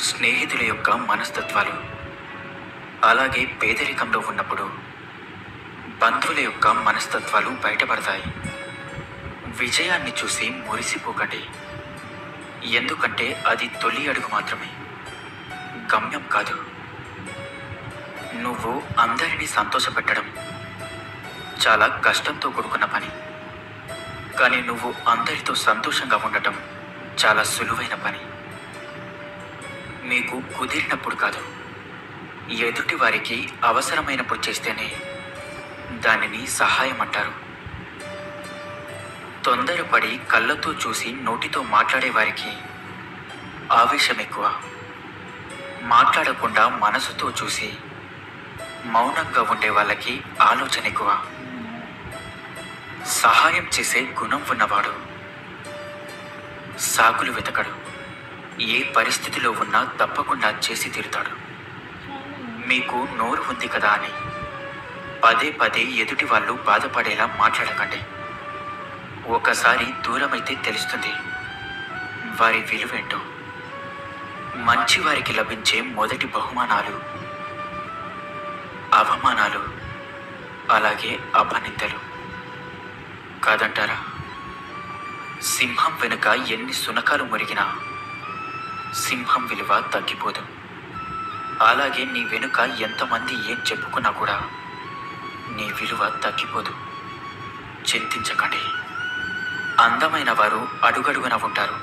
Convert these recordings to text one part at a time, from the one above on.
స్నేహితుల యొక్క మనస్తత్వాలు, అలాగే పేదరికంలో ఉన్నప్పుడు బంధువుల యొక్క మనస్తత్వాలు బయటపడతాయి. విజయాన్ని చూసి మురిసిపోకండి, ఎందుకంటే అది తొలి అడుగు మాత్రమే, గమ్యం కాదు. నువ్వు అందరినీ సంతోషపెట్టడం చాలా కష్టంతో కూడుకున్న పని, కానీ నువ్వు అందరితో సంతోషంగా ఉండటం చాలా సులువైన పని. మీకు కుదిరినప్పుడు కాదు, ఎదుటి వారికి అవసరమైనప్పుడు చేస్తేనే దానిని సహాయం అంటారు. తొందరపడి కళ్ళతో చూసి నోటితో మాట్లాడే వారికి ఆవేశం ఎక్కువ. మాట్లాడకుండా మనసుతో చూసి మౌనంగా ఉండే వాళ్ళకి ఆలోచన ఎక్కువ. సహాయం చేసే గుణం ఉన్నవాడు సాకులు వెతకడు, ఏ పరిస్థితిలో ఉన్నా తప్పకుండా చేసి తీరుతాడు. మీకు నోరు ఉంది కదా అని పదే పదే ఎదుటి వాళ్ళు బాధపడేలా మాట్లాడకండి. ఒకసారి దూరమైతే తెలుస్తుంది వారి విలువేంటో. మంచి వారికి లభించే మొదటి బహుమానాలు అవమానాలు, అలాగే అపనిందలు కాదంటారా? సింహం వెనుక ఎన్ని సునకాలు మురిగినా సింహం విలువ తగ్గిపోదు. అలాగే నీ వెనుక ఎంతమంది ఏం చెప్పుకున్నా కూడా నీ విలువ తగ్గిపోదు. చింతించకండి. అందమైన వారు అడుగడుగున ఉంటారు,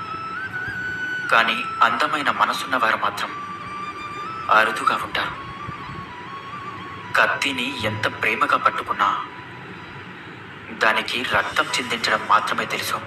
కానీ అందమైన మనసున్న వారు మాత్రం అరుదుగా ఉంటారు. కత్తిని ఎంత ప్రేమగా పట్టుకున్నా దానికి రక్తం చిందించడం మాత్రమే తెలుసు.